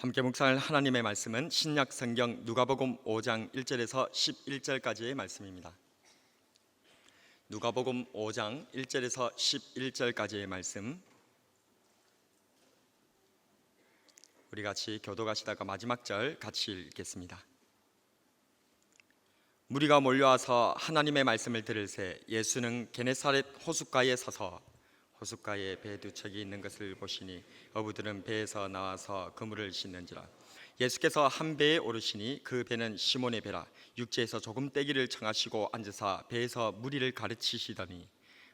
함께 묵상할 하나님의 말씀은 신약 성경 누가복음 5장 1절에서 11절까지의 말씀입니다. 누가복음 5장 1절에서 11절까지의 말씀, 우리 같이 교도가시다가 마지막 절 같이 읽겠습니다. 무리가 몰려와서 하나님의 말씀을 들을새 예수는 게네사렛 호숫가에 서서 호숫가에 배 두 척이 있는 것을 보시니 어부들은 배에서 나와서 그물을 씻는지라. 예수께서 한 배에 오르시니 그 배는 시몬의 배라. 육지에서 조금 떼기를 청하시고 앉으사 배에서 무리를 가르치시더니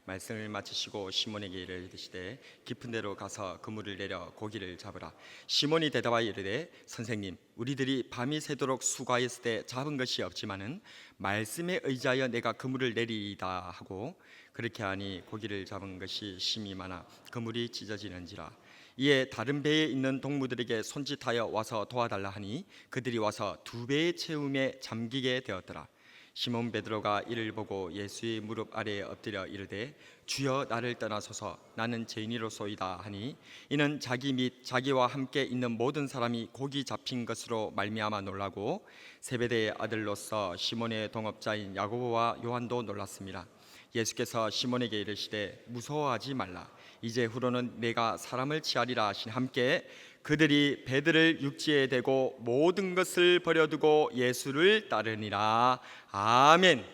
말씀을 마치시고 시몬에게 이르시되 깊은 데로 가서 그물을 내려 고기를 잡으라. 시몬이 대답하여 이르되 선생님, 우리들이 밤이 새도록 수고하였을 때 잡은 것이 없지만은 말씀에 의지하여 내가 그물을 내리이다 하고 그렇게 하니 고기를 잡은 것이 심이 많아 그물이 찢어지는지라. 이에 다른 배에 있는 동무들에게 손짓하여 와서 도와달라 하니 그들이 와서 두 배의 채움에 잠기게 되었더라. 시몬 베드로가 이를 보고 예수의 무릎 아래에 엎드려 이르되 주여, 나를 떠나소서, 나는 죄인이로소이다 하니 이는 자기 및 자기와 함께 있는 모든 사람이 고기 잡힌 것으로 말미암아 놀라고 세베대의 아들로서 시몬의 동업자인 야고보와 요한도 놀랐습니다. 예수께서 시몬에게 이르시되 무서워하지 말라. 이제 후로는 내가 사람을 취하리라 하시니 함께 그들이 배들을 육지에 대고 모든 것을 버려두고 예수를 따르니라. 아멘.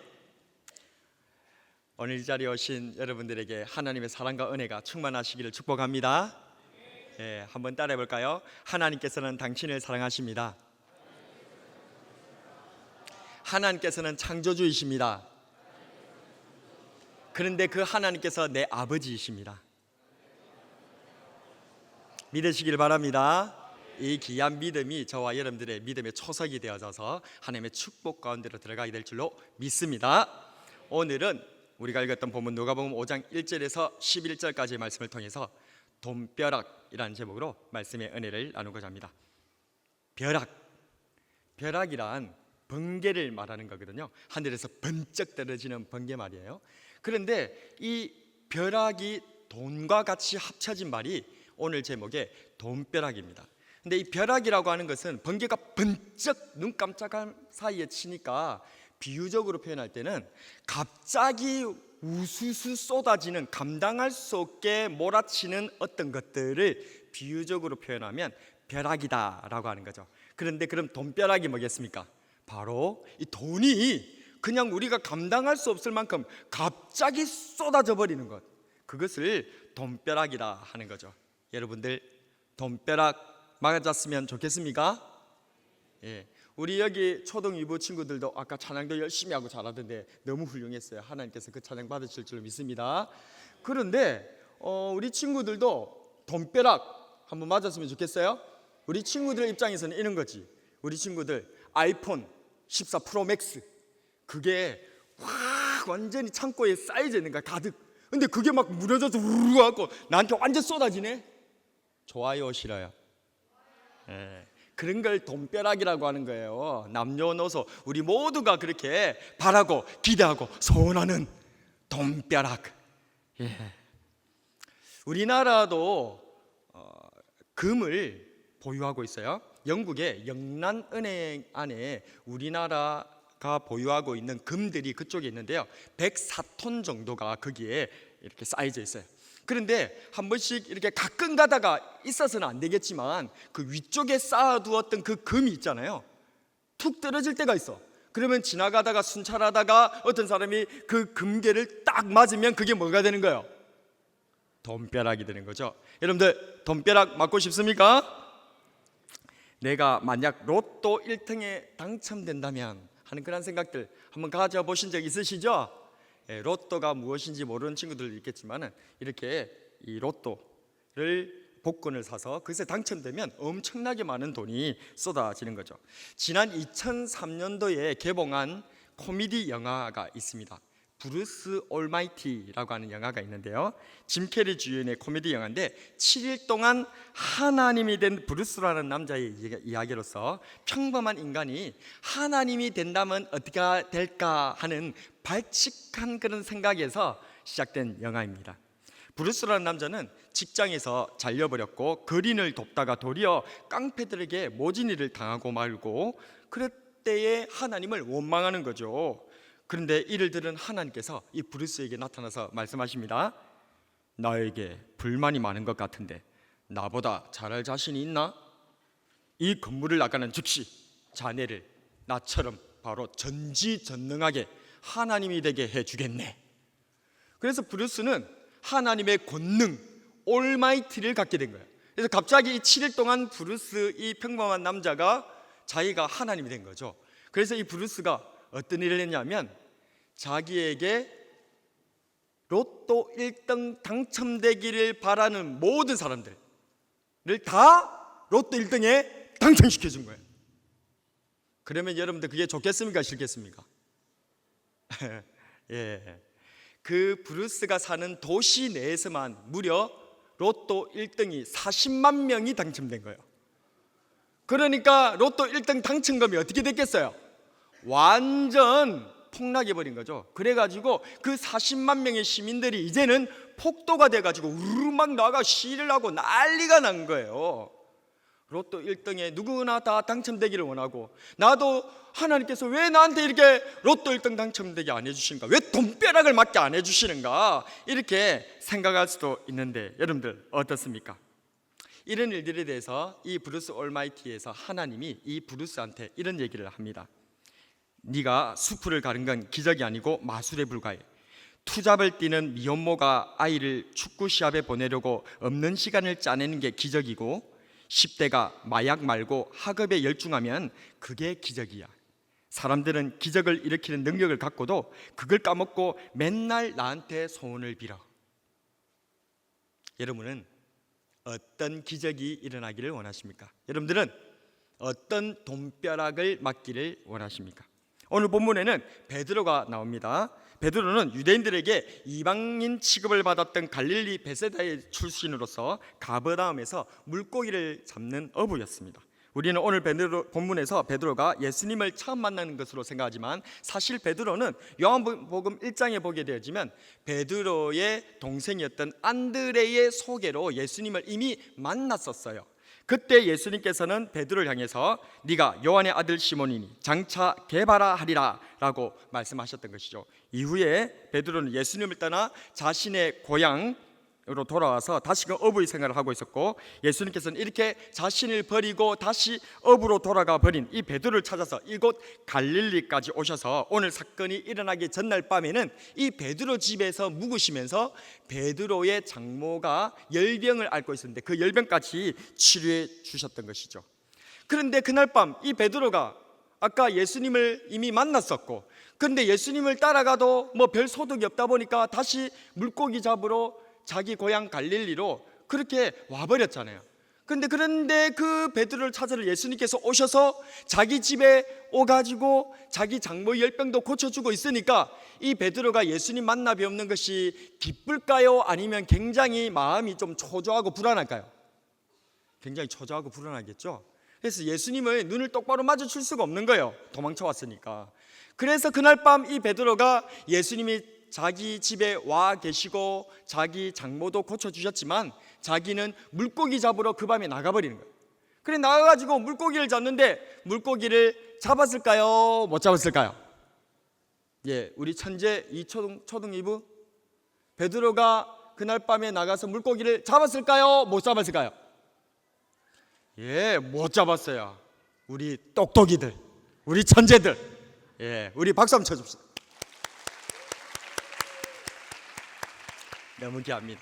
오늘 이 자리에 오신 여러분들에게 하나님의 사랑과 은혜가 충만하시기를 축복합니다. 한번 따라해 볼까요? 하나님께서는 당신을 사랑하십니다. 하나님께서는 창조주이십니다. 그런데 그 하나님께서 내 아버지이십니다. 믿으시길 바랍니다. 이 귀한 믿음이 저와 여러분들의 믿음의 초석이 되어져서 하나님의 축복 가운데로 들어가게 될 줄로 믿습니다. 오늘은 우리가 읽었던 본문 누가복음 5장 1절에서 11절까지의 말씀을 통해서 돈벼락이라는 제목으로 말씀의 은혜를 나누고자 합니다. 벼락이란 번개를 말하는 거거든요. 하늘에서 번쩍 떨어지는 번개 말이에요. 그런데 이 벼락이 돈과 같이 합쳐진 말이 오늘 제목의 돈벼락입니다. 근데 이 벼락이라고 하는 것은 번개가 번쩍 눈 깜짝한 사이에 치니까 비유적으로 표현할 때는 갑자기 우수수 쏟아지는, 감당할 수 없게 몰아치는 어떤 것들을 비유적으로 표현하면 벼락이다라고 하는 거죠. 그런데 그럼 돈벼락이 뭐겠습니까? 바로 이 돈이 그냥 우리가 감당할 수 없을 만큼 갑자기 쏟아져 버리는 것, 그것을 돈벼락이다 하는 거죠. 여러분들 돈벼락 맞았으면 좋겠습니까? 우리 여기 초등 유부 친구들도 아까 찬양도 열심히 하고 잘하던데 너무 훌륭했어요. 하나님께서 그 찬양 받으실 줄 믿습니다. 그런데 우리 친구들도 돈벼락 한번 맞았으면 좋겠어요. 우리 친구들 입장에서는 이런 거지. 우리 친구들 아이폰 14 프로 맥스, 그게 완전히 창고에 쌓여져 있는 거야, 가득. 근데 그게 막 무너져서 우르르 갖고 나한테 완전 쏟아지네. 좋아요, 싫어요? 그런 걸 돈벼락이라고 하는 거예요. 남녀노소 우리 모두가 그렇게 바라고 기대하고 소원하는 돈벼락. 우리나라도 금을 보유하고 있어요. 영국의 영란은행 안에 우리나라가 보유하고 있는 금들이 그쪽에 있는데요, 104톤 정도가 거기에 이렇게 쌓여져 있어요. 그런데 한 번씩 이렇게 가끔 가다가 있어서는 안 되겠지만 그 위쪽에 쌓아두었던 그 금이 있잖아요, 툭 떨어질 때가 있어. 그러면 지나가다가 순찰하다가 어떤 사람이 그 금괴를 딱 맞으면 그게 뭐가 되는 거예요? 돈벼락이 되는 거죠. 여러분들 돈벼락 맞고 싶습니까? 내가 만약 로또 1등에 당첨된다면 하는 그런 생각들 한번 가져보신 적 있으시죠? 로또가 무엇인지 모르는 친구들도 있겠지만 이렇게 이 로또를 복권을 사서 그것에 당첨되면 엄청나게 많은 돈이 쏟아지는 거죠. 지난 2003년도에 개봉한 코미디 영화가 있습니다. 브루스 올마이티라고 하는 영화가 있는데요, 짐 캐리 주연의 코미디 영화인데 7일 동안 하나님이 된 브루스라는 남자의 이야기로서 평범한 인간이 하나님이 된다면 어떻게 될까 하는 발칙한 그런 생각에서 시작된 영화입니다. 브루스라는 남자는 직장에서 잘려버렸고 거린을 돕다가 도리어 깡패들에게 모진 일을 당하고 말고 그럴 때에 하나님을 원망하는 거죠. 그런데 이를 들은 하나님께서 이 브루스에게 나타나서 말씀하십니다. 나에게 불만이 많은 것 같은데 나보다 잘할 자신이 있나? 이 건물을 나가는 즉시 자네를 나처럼 바로 전지전능하게 하나님이 되게 해주겠네. 그래서 브루스는 하나님의 권능 올마이티를 갖게 된 거예요. 그래서 갑자기 이 7일 동안 브루스 이 평범한 남자가 자기가 하나님이 된 거죠. 그래서 이 브루스가 어떤 일을 했냐면 자기에게 로또 1등 당첨되기를 바라는 모든 사람들을 다 로또 1등에 당첨시켜 준 거예요. 그러면 여러분들 그게 좋겠습니까? 싫겠습니까? 예. 그 브루스가 사는 도시 내에서만 무려 로또 1등이 40만 명이 당첨된 거예요. 그러니까 로또 1등 당첨금이 어떻게 됐겠어요? 완전 폭락해버린 거죠. 그래가지고 그 40만 명의 시민들이 이제는 폭도가 돼가지고 우르르 막 나가 시위를 하고 난리가 난 거예요. 로또 1등에 누구나 다 당첨되기를 원하고, 나도 하나님께서 왜 나한테 이렇게 로또 1등 당첨되게 안 해주시는가, 왜 돈벼락을 맞게 안 해주시는가, 이렇게 생각할 수도 있는데 여러분들 어떻습니까? 이런 일들에 대해서 이 브루스 올마이티에서 하나님이 이 브루스한테 이런 얘기를 합니다. 네가 수풀을 가른 건 기적이 아니고 마술에 불과해. 투잡을 뛰는 미혼모가 아이를 축구 시합에 보내려고 없는 시간을 짜내는 게 기적이고, 10대가 마약 말고 학업에 열중하면 그게 기적이야. 사람들은 기적을 일으키는 능력을 갖고도 그걸 까먹고 맨날 나한테 소원을 빌어. 여러분은 어떤 기적이 일어나기를 원하십니까? 여러분들은 어떤 돈벼락을 맞기를 원하십니까? 오늘 본문에는 베드로가 나옵니다. 베드로는 유대인들에게 이방인 취급을 받았던 갈릴리 베세다의 출신으로서 가버나움에서 물고기를 잡는 어부였습니다. 우리는 오늘 본문에서 베드로가 예수님을 처음 만나는 것으로 생각하지만 사실 베드로는 요한복음 1장에 보게 되어지면 베드로의 동생이었던 안드레의 소개로 예수님을 이미 만났었어요. 그때 예수님께서는 베드로를 향해서 네가 요한의 아들 시몬이니 장차 개바라 하리라 라고 말씀하셨던 것이죠. 이후에 베드로는 예수님을 떠나 자신의 고향으로 돌아와서 다시금 어부의 생활을 하고 있었고, 예수님께서는 이렇게 자신을 버리고 다시 어부로 돌아가 버린 이 베드로를 찾아서 이곳 갈릴리까지 오셔서 오늘 사건이 일어나기 전날 밤에는 이 베드로 집에서 묵으시면서 베드로의 장모가 열병을 앓고 있었는데 그 열병까지 치료해 주셨던 것이죠. 그런데 그날 밤 이 베드로가 아까 예수님을 이미 만났었고, 그런데 예수님을 따라가도 뭐 별 소득이 없다 보니까 다시 물고기 잡으러 자기 고향 갈릴리로 그렇게 와버렸잖아요. 그런데 그 베드로를 찾으러 예수님께서 오셔서 자기 집에 오가지고 자기 장모 열병도 고쳐주고 있으니까 이 베드로가 예수님 만나 뵙는 것이 기쁠까요? 아니면 굉장히 마음이 좀 초조하고 불안할까요? 굉장히 초조하고 불안하겠죠. 그래서 예수님을 눈을 똑바로 마주칠 수가 없는 거예요. 도망쳐 왔으니까. 그래서 그날 밤 이 베드로가 예수님이 자기 집에 와 계시고 자기 장모도 고쳐주셨지만 자기는 물고기 잡으러 그 밤에 나가버리는 거예요. 그래 나가가지고 물고기를 잡는데 물고기를 잡았을까요? 못 잡았을까요? 예, 우리 천재 초등 2부 베드로가 그날 밤에 나가서 물고기를 잡았을까요? 못 잡았을까요? 예, 못 잡았어요. 우리 똑똑이들, 우리 천재들, 예, 우리 박수 한번 쳐줍시다. 너무 귀합니다.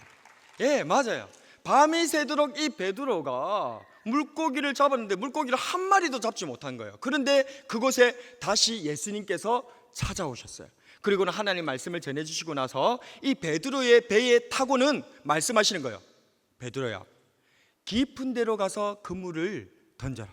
예, 맞아요. 밤이 새도록 이 베드로가 물고기를 잡았는데 물고기를 한 마리도 잡지 못한 거예요. 그런데 그곳에 다시 예수님께서 찾아오셨어요. 그리고는 하나님 말씀을 전해주시고 나서 이 베드로의 배에 타고는 말씀하시는 거예요. 베드로야, 깊은 데로 가서 그물을 던져라.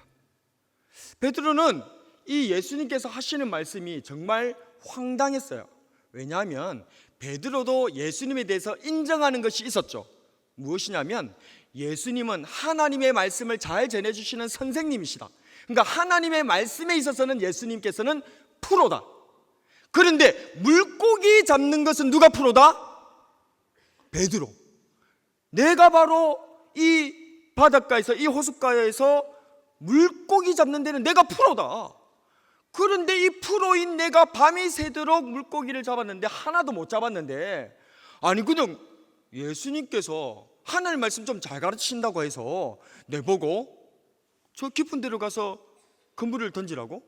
베드로는 이 예수님께서 하시는 말씀이 정말 황당했어요. 왜냐하면 베드로도 예수님에 대해서 인정하는 것이 있었죠. 무엇이냐면 예수님은 하나님의 말씀을 잘 전해주시는 선생님이시다. 그러니까 하나님의 말씀에 있어서는 예수님께서는 프로다. 그런데 물고기 잡는 것은 누가 프로다? 베드로. 내가 바로 이 바닷가에서, 이 호숫가에서 물고기 잡는 데는 내가 프로다. 그런데 이 프로인 내가 밤이 새도록 물고기를 잡았는데 하나도 못 잡았는데, 아니 그냥 예수님께서 하나님 말씀 좀 잘 가르치신다고 해서 내보고 저 깊은 데로 가서 그물을 던지라고?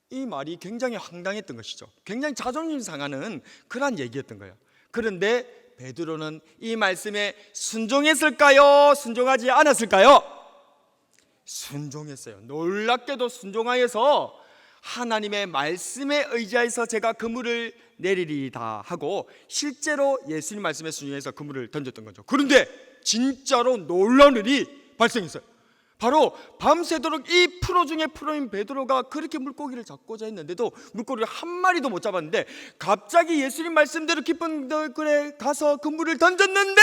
이 말이 굉장히 황당했던 것이죠. 굉장히 자존심 상하는 그런 얘기였던 거예요. 그런데 베드로는 이 말씀에 순종했을까요? 순종하지 않았을까요? 순종했어요. 놀랍게도 순종하여서 하나님의 말씀에 의지해서 제가 그물을 내리리다 하고 실제로 예수님 말씀에 순종해서 그물을 던졌던 거죠. 그런데 진짜로 놀라운 일이 발생했어요. 바로 밤새도록 이 프로 중에 프로인 베드로가 그렇게 물고기를 잡고자 했는데도 물고기를 한 마리도 못 잡았는데, 갑자기 예수님 말씀대로 깊은 데에 가서 그물을 던졌는데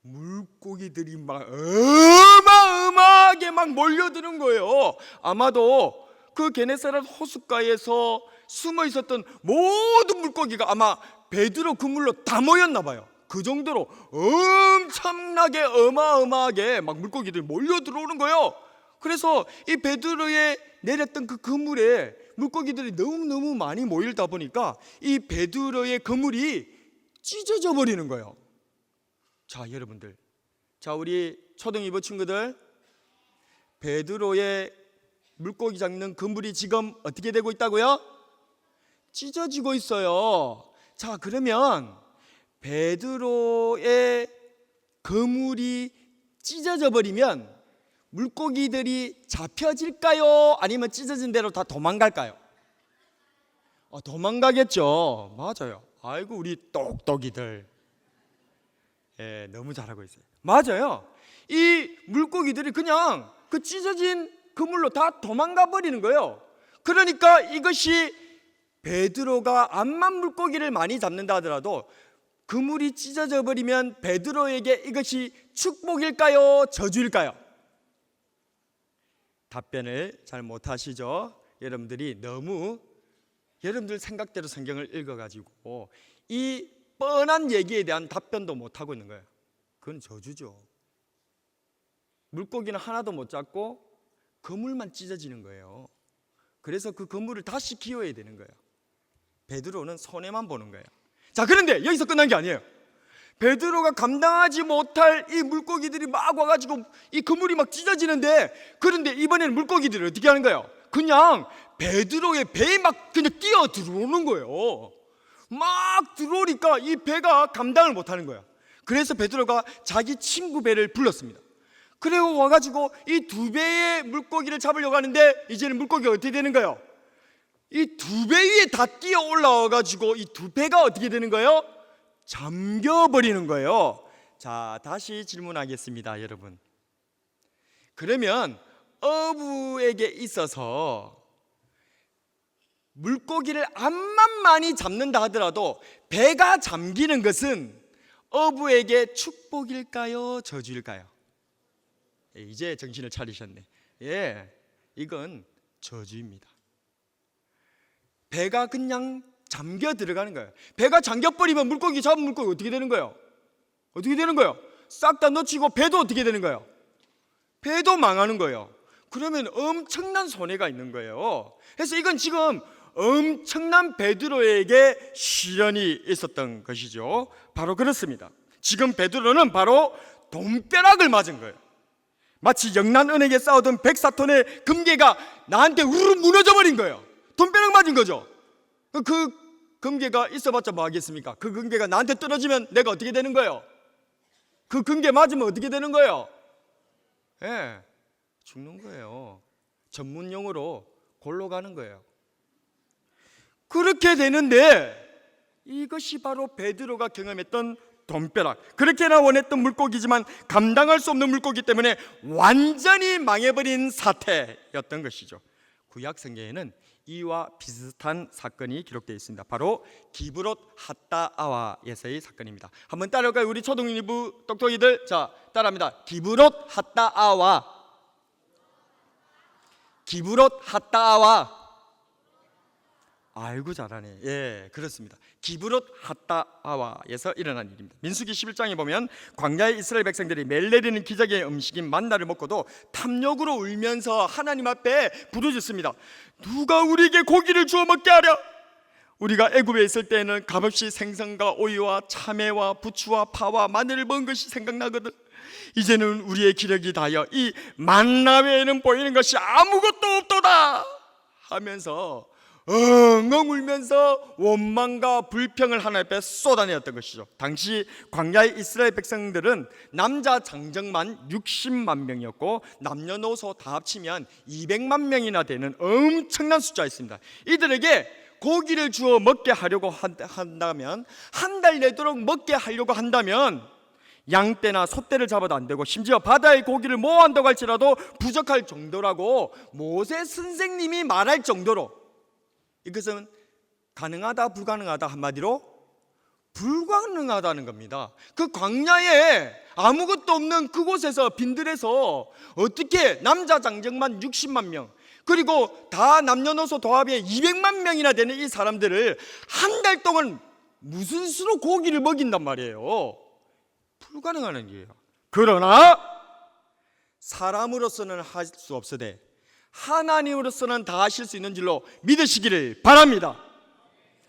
물고기들이 막 어마어마하게 막 몰려드는 거예요. 아마도 그 게네사렛 호숫가에서 숨어 있었던 모든 물고기가 아마 베드로 그물로 다 모였나 봐요. 그 정도로 엄청나게 어마어마하게 막 물고기들이 몰려 들어오는 거예요. 그래서 이 베드로에 내렸던 그 그물에 물고기들이 너무너무 많이 모이다 보니까 이 베드로의 그물이 찢어져 버리는 거예요. 자, 여러분들, 자, 우리 초등 2부 친구들, 베드로의 물고기 잡는 그물이 지금 어떻게 되고 있다고요? 찢어지고 있어요. 자, 그러면 베드로의 그물이 찢어져 버리면 물고기들이 잡혀질까요? 아니면 찢어진 대로 다 도망갈까요? 도망가겠죠. 맞아요. 아이고 우리 똑똑이들, 너무 잘하고 있어요. 맞아요. 이 물고기들이 그냥 그 찢어진 그물로 다 도망가 버리는 거예요. 그러니까 이것이 베드로가 암만 물고기를 많이 잡는다 하더라도 그물이 찢어져 버리면 베드로에게 이것이 축복일까요? 저주일까요? 답변을 잘 못하시죠? 여러분들이 너무 여러분들 생각대로 성경을 읽어가지고 이 뻔한 얘기에 대한 답변도 못하고 있는 거예요. 그건 저주죠. 물고기는 하나도 못 잡고 그물만 찢어지는 거예요. 그래서 그 그물을 다시 키워야 되는 거예요. 베드로는 손해만 보는 거예요. 자, 그런데 여기서 끝난 게 아니에요. 베드로가 감당하지 못할 이 물고기들이 막 와가지고 이 그물이 막 찢어지는데, 그런데 이번에는 물고기들이 어떻게 하는 거예요? 그냥 베드로의 배에 막 그냥 뛰어 들어오는 거예요. 막 들어오니까 이 배가 감당을 못하는 거예요. 그래서 베드로가 자기 친구 배를 불렀습니다. 그리고 와가지고 이 두 배의 물고기를 잡으려고 하는데 이제는 물고기가 어떻게 되는 거예요? 이 두 배 위에 다 뛰어 올라와가지고 이 두 배가 어떻게 되는 거예요? 잠겨버리는 거예요. 자, 다시 질문하겠습니다, 여러분. 그러면 어부에게 있어서 물고기를 암만 많이 잡는다 하더라도 배가 잠기는 것은 어부에게 축복일까요? 저주일까요? 이제 정신을 차리셨네. 이건 저주입니다. 배가 그냥 잠겨 들어가는 거예요. 배가 잠겨버리면 물고기 잡은 물고기 어떻게 되는 거예요? 어떻게 되는 거예요? 싹 다 놓치고 배도 어떻게 되는 거예요? 배도 망하는 거예요. 그러면 엄청난 손해가 있는 거예요. 그래서 이건 지금 엄청난 베드로에게 시련이 있었던 것이죠. 바로 그렇습니다. 지금 베드로는 바로 돈벼락을 맞은 거예요. 마치 영란은에게 싸우던 104톤의 금괴가 나한테 우르르 무너져 버린 거예요. 돈벼락 맞은 거죠. 그 금괴가 있어봤자 뭐 하겠습니까? 그 금괴가 나한테 떨어지면 내가 어떻게 되는 거예요? 그 금괴 맞으면 어떻게 되는 거예요? 죽는 거예요. 전문 용어로 골로 가는 거예요. 그렇게 되는데 이것이 바로 베드로가 경험했던 돈벼락, 그렇게나 원했던 물고기지만 감당할 수 없는 물고기 때문에 완전히 망해버린 사태였던 것이죠. 구약 성경에는 이와 비슷한 사건이 기록되어 있습니다. 바로 기브롯 핫다아와에서의 사건입니다. 한번 따라올까요? 우리 초등 1부 똑똑이들, 자, 따라합니다. 기브롯 핫다아와, 기브롯 핫다아와. 아이고 잘하네. 예, 그렇습니다. 기브롯 핫다아와에서 일어난 일입니다. 민수기 11장에 보면 광야의 이스라엘 백성들이 매일 내리는 기적의 음식인 만나를 먹고도 탐욕으로 울면서 하나님 앞에 부르짖습니다. 누가 우리에게 고기를 주어 먹게 하랴? 우리가 애굽에 있을 때에는 값없이 생선과 오이와 참외와 부추와 파와 마늘을 먹은 것이 생각나거든. 이제는 우리의 기력이 다하여 이 만나 외에는 보이는 것이 아무것도 없도다 하면서 엉엉 울면서 원망과 불평을 하나님 앞에 쏟아내었던 것이죠. 당시 광야의 이스라엘 백성들은 남자 장정만 60만 명이었고 남녀노소 다 합치면 200만 명이나 되는 엄청난 숫자였습니다. 이들에게 고기를 주어 먹게 하려고 한다면, 한 달 내도록 먹게 하려고 한다면 양떼나 소떼를 잡아도 안 되고 심지어 바다의 고기를 모아한다고 할지라도 부족할 정도라고 모세 선생님이 말할 정도로, 이것은 가능하다 불가능하다, 한마디로 불가능하다는 겁니다. 그 광야에 아무것도 없는 그곳에서 빈들에서 어떻게 남자 장정만 60만 명, 그리고 다 남녀노소 도합에 200만 명이나 되는 이 사람들을 한 달 동안 무슨 수로 고기를 먹인단 말이에요. 불가능한 일이에요. 그러나 사람으로서는 할 수 없으되 하나님으로서는 다 하실 수 있는 줄로 믿으시기를 바랍니다.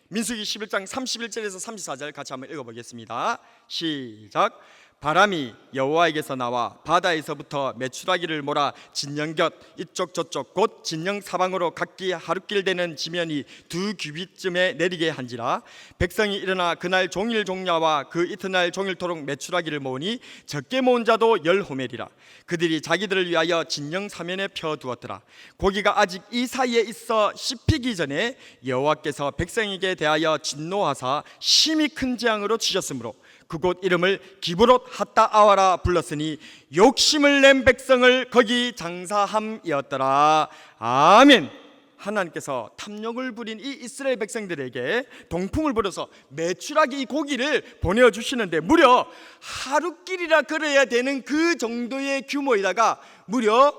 민수기 11장 31절에서 34절 같이 한번 읽어보겠습니다. 시작. 바람이 여호와에게서 나와 바다에서부터 메추라기를 몰아 진영 곁 이쪽 저쪽 곧 진영 사방으로 각기 하룻길 되는 지면이 2규빗쯤에 내리게 한지라. 백성이 일어나 그날 종일 종야와 그 이튿날 종일토록 메추라기를 모으니 적게 모은 자도 10호멜이라. 그들이 자기들을 위하여 진영 사면에 펴두었더라. 고기가 아직 이 사이에 있어 씹히기 전에 여호와께서 백성에게 대하여 진노하사 심히 큰 재앙으로 치셨으므로 그곳 이름을 기브롯 핫다아와라 불렀으니 욕심을 낸 백성을 거기 장사함이었더라. 아멘. 하나님께서 탐욕을 부린 이 이스라엘 백성들에게 동풍을 불어서 메추라기 이 고기를 보내주시는데 무려 하루길이라 걸어야 되는 그 정도의 규모에다가 무려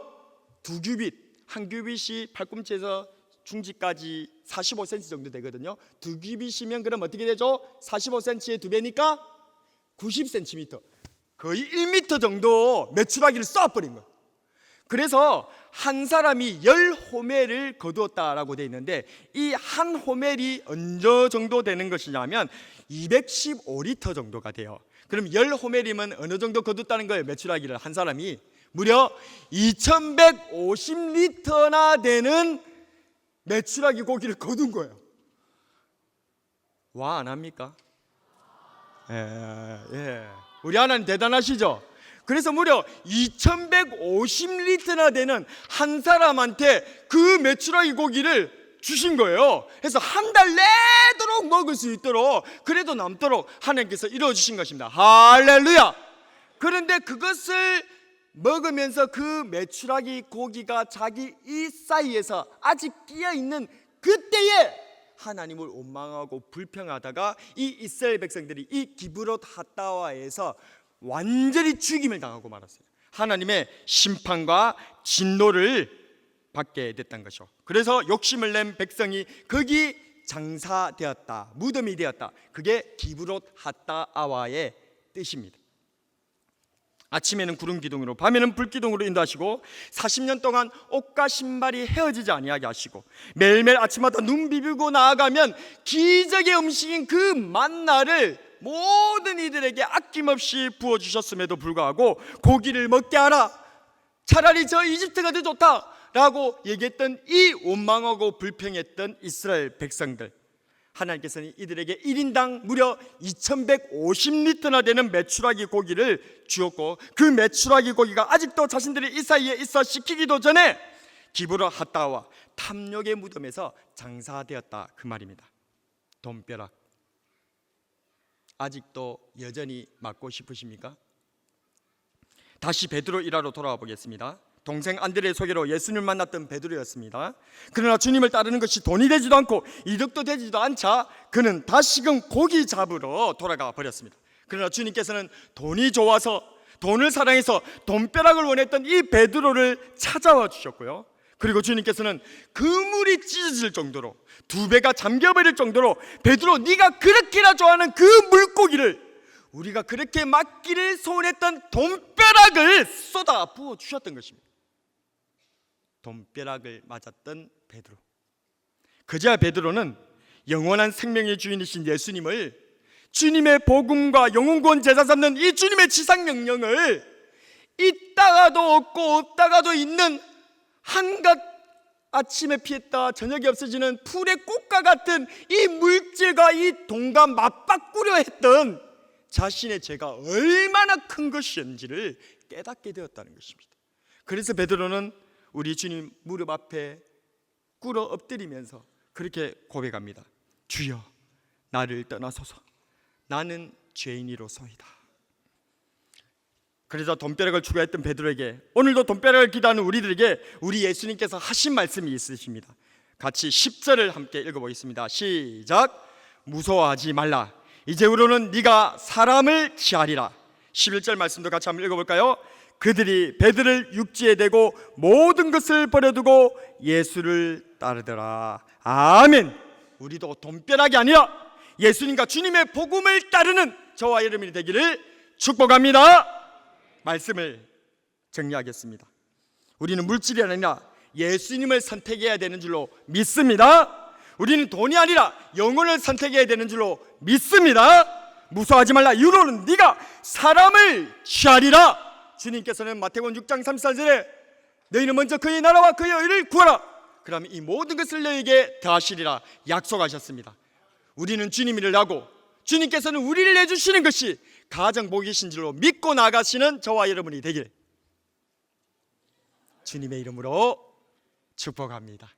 2규빗, 한 규빗이 팔꿈치에서 중지까지 45cm 정도 되거든요. 2규빗이면 그럼 어떻게 되죠? 45cm의 2배니까 90cm, 거의 1m 정도 메추라기를 쏴버린 거예요. 그래서 한 사람이 10호멜을 거두었다라고 되어 있는데 이 한 호멜이 어느 정도 되는 것이냐면 215리터 정도가 돼요. 그럼 10호멜이면 어느 정도 거뒀다는 거예요? 메추라기를 한 사람이 무려 2150리터나 되는 메추라기 고기를 거둔 거예요. 와, 안 합니까? 예. 우리 하나님 대단하시죠? 그래서 무려 2150리터나 되는 한 사람한테 그 메추라기 고기를 주신 거예요. 그래서 한 달 내도록 먹을 수 있도록, 그래도 남도록 하나님께서 이루어주신 것입니다. 할렐루야. 그런데 그것을 먹으면서 그 메추라기 고기가 자기 이 사이에서 아직 끼어있는 그때에 하나님을 원망하고 불평하다가 이 이스라엘 백성들이 이 기브롯 핫다와에서 완전히 죽임을 당하고 말았어요. 하나님의 심판과 진노를 받게 됐던 것이죠. 그래서 욕심을 낸 백성이 거기 장사되었다, 무덤이 되었다. 그게 기브롯 핫다아와의 뜻입니다. 아침에는 구름 기둥으로 밤에는 불 기둥으로 인도하시고 40년 동안 옷과 신발이 헤어지지 아니하게 하시고 매일매일 아침마다 눈 비비고 나아가면 기적의 음식인 그 만나를 모든 이들에게 아낌없이 부어주셨음에도 불구하고 고기를 먹게 하라, 차라리 저 이집트가 더 좋다 라고 얘기했던 이 원망하고 불평했던 이스라엘 백성들, 하나님께서는 이들에게 1인당 무려 2150리터나 되는 메추라기 고기를 주었고 그 메추라기 고기가 아직도 자신들이 이 사이에 있어 식히기도 전에 기브롯 핫다와 탐욕의 무덤에서 장사되었다, 그 말입니다. 돈벼락 아직도 여전히 맞고 싶으십니까? 다시 베드로 일화로 돌아와 보겠습니다. 동생 안드레의 소개로 예수님을 만났던 베드로였습니다. 그러나 주님을 따르는 것이 돈이 되지도 않고 이득도 되지도 않자 그는 다시금 고기 잡으러 돌아가 버렸습니다. 그러나 주님께서는 돈이 좋아서, 돈을 사랑해서 돈벼락을 원했던 이 베드로를 찾아와 주셨고요. 그리고 주님께서는 그물이 찢어질 정도로, 두 배가 잠겨버릴 정도로, 베드로 네가 그렇게나 좋아하는 그 물고기를, 우리가 그렇게 맞기를 소원했던 돈벼락을 쏟아 부어 주셨던 것입니다. 돈벼락을 맞았던 베드로. 그제야 베드로는 영원한 생명의 주인이신 예수님을, 주님의 복음과 영혼구원 제사 잡는 이 주님의 지상명령을 있다가도 없고 없다가도 있는 한갓 아침에 피했다 저녁에 없어지는 풀의 꽃과 같은 이 물질과 이 돈과 맞바꾸려 했던 자신의 죄가 얼마나 큰 것이었는지를 깨닫게 되었다는 것입니다. 그래서 베드로는 우리 주님 무릎 앞에 꿇어 엎드리면서 그렇게 고백합니다. 주여, 나를 떠나소서. 나는 죄인이로소이다. 그래서 돈벼락을 추구했던 베드로에게, 오늘도 돈벼락을 기도하는 우리들에게 우리 예수님께서 하신 말씀이 있으십니다. 같이 10절을 함께 읽어보겠습니다. 시작. 무서워하지 말라. 이제후로는 네가 사람을 취하리라. 11절 말씀도 같이 한번 읽어볼까요? 그들이 베드를 육지에 대고 모든 것을 버려두고 예수를 따르더라. 아멘. 우리도 돈벼락이 아니라 예수님과 주님의 복음을 따르는 저와 여러분이 되기를 축복합니다. 말씀을 정리하겠습니다. 우리는 물질이 아니라 예수님을 선택해야 되는 줄로 믿습니다. 우리는 돈이 아니라 영혼을 선택해야 되는 줄로 믿습니다. 무서워하지 말라. 이후로는 네가 사람을 취하리라. 주님께서는 마태복음 6장 34절에 너희는 먼저 그의 나라와 그의 의를 구하라. 그러면 이 모든 것을 너희에게 더하시리라 약속하셨습니다. 우리는 주님을 하고 주님께서는 우리를 내주시는 것이 가장 복이신 줄로 믿고 나가시는 저와 여러분이 되길 주님의 이름으로 축복합니다.